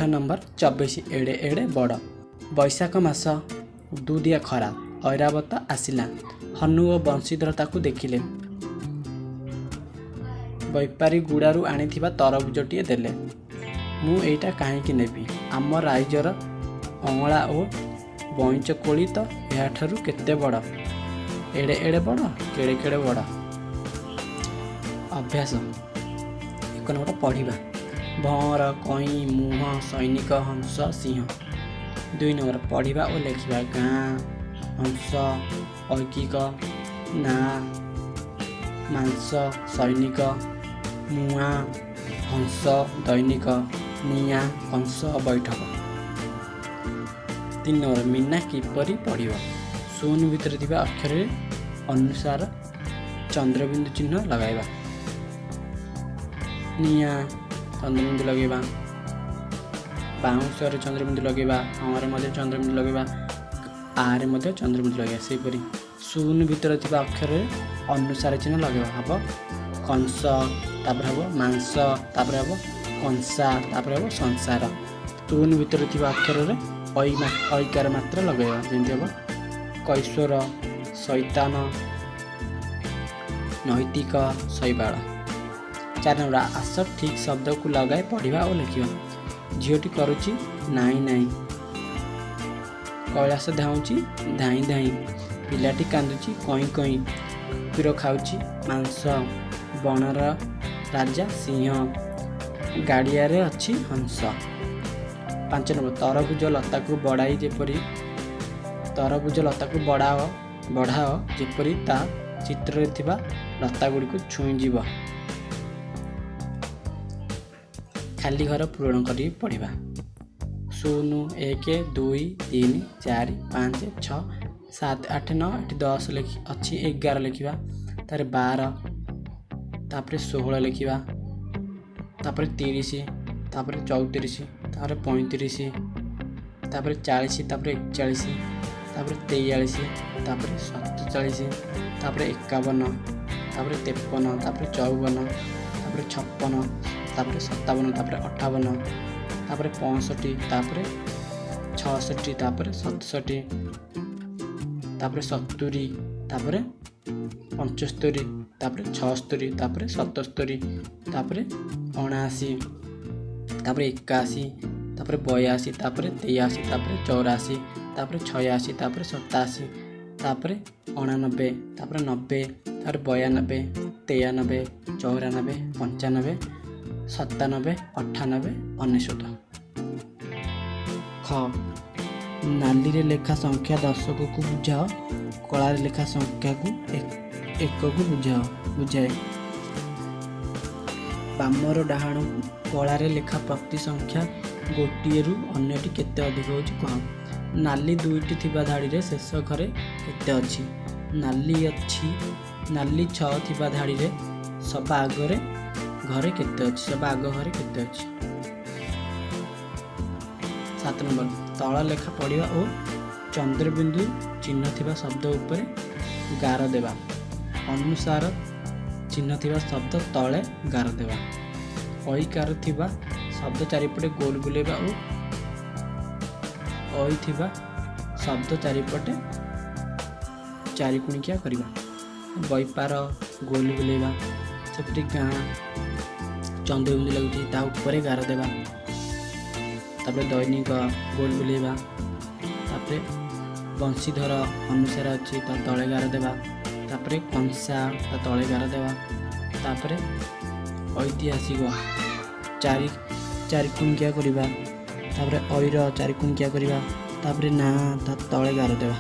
Number 24 एड़े एड़े बड़। बैशाख मास दुदिया खरा ऐरावत आसिला। हनु और बंशीधर ताकू देखिले। बेपारी गुड़ारू आनिथिबा तरबुजटिए देले। मु एइटा काहींकी नेबी? आम राइजर अंगला और बईंच कोली तो याठारू केते बड़। एड़े एड़े बड़ केड़े केड़े बड़। अभ्यास 1 नंबर पढ़िबा। भंवर कई मुह सैनिक हंस सिंह। 2 नंबर पढ़िबा और लेखिबा। गाँ हंस ऐकिक ना मांस सैनिक मुआ हंस दैनिक निया कंस बैठक। 3 नंबर मीना किपरि पढ़िब। शून्य भितर थिबा अक्षर अनुसार चंद्रबिंदु चिन्ह लगाइबा। निया चंद्रबिंदु लगेबा। बाउंसरे चंद्रबिंदु लगेबा। अरे मध्य चंद्रबिंदु लगेबा। आरे मध्य चंद्रबिंदु लगेबा। सेपरि शून्य भितर थिबा अक्षर अनुसार चिन्ह लगेबा। हब कंस तापर हब मांस तापर हब कंसा तापर हब संसार। शून्य भितर थिबा अक्षर रे ऐकार मात्रा लगेबा। जेंति हब कैश्वर शैतान नैतिक शैबाल। 4 नंबर आस ठीक शब्द को लगाए पढ़िबा और लिखिबा। झीटी करुची नाई नाई। कैलाश धाउची धाई धाई। पिलाटी कांदुची कई कई। कुकुर खाउची मांस। बनर राजा सिंह। गाड़ियारे अच्छी हंस। 5 नंबर तरबुज लता को बढ़ाई जेपरी। तरबुज लता को बढ़ाओ जेपरी ता चित्र थिबा लता गुड़ी को छुई जीव। खाली घर पूरण करी पढ़िबा। 0 1 2 3 4 5 6 7 8 9 10 अच्छी 11 लिखिबा। तारे 12 तापरे 16 लिखिबा। तापरे 30 तापरे 34 तापरे 35 तापरे 40 तापरे 41 तापरे 43 तापरे 47 तापरे 51 तापरे 53 तापरे 54 तापरे 56 तापरे 57 तापरे 58 तापरे 65 तापरे 66 तापरे 67 तापरे 70 तापरे 75 तापरे 76 तापरे 77 तापरे 79 तापरे 81 तापरे 82 तापरे 83 तापरे 84 तापरे 86 तापरे 87 तापरे 89 तापरे 90 तापरे 92 93 94 95 97 98 99। ख नाली रे लेखा संख्या 10 को बुझाओ। कला रे लेखा संख्या को 1 को बुझाए। बामर डाहाण कला रे लेखा प्रति संख्या गोटे रु अन्यटी केते अधिक होची कह। नाली 2टी थिबा धाड़ी रे शेष घरे केते अछि। नाली 6 थिबा धाड़ी रे सबा आगरे घरे केते अछि। सबा आग घरे केते अछि। 7 नंबर तल लेखा पढ़िबा और चंद्रबिंदु चिन्ह थिबा शब्द उपरे गार देबा। अनुसार चिन्ह थिबा शब्द तले गार देबा। ऐकार थिबा शब्द चारिपटे गोल बुलेबा और थिबा शब्द चारिपटे चारिकुणिकिया करिबा। बैपार गोल बुलेबा। सेपटी गाँ चंद्रबिंदु लगुची ता उपरे गार देबा। तापरे दैनिक गोल बुलेबा। तापरे बंशीधर अनुसार अच्छी ता तले गार देबा। तापरे कंसा ता तले गार देबा। तापरे ऐतिहासिक चारिकुणिकिया करिबा। तापरे ऐर चारिकुणिकिया करिबा। तापरे ना ता तले गार देबा।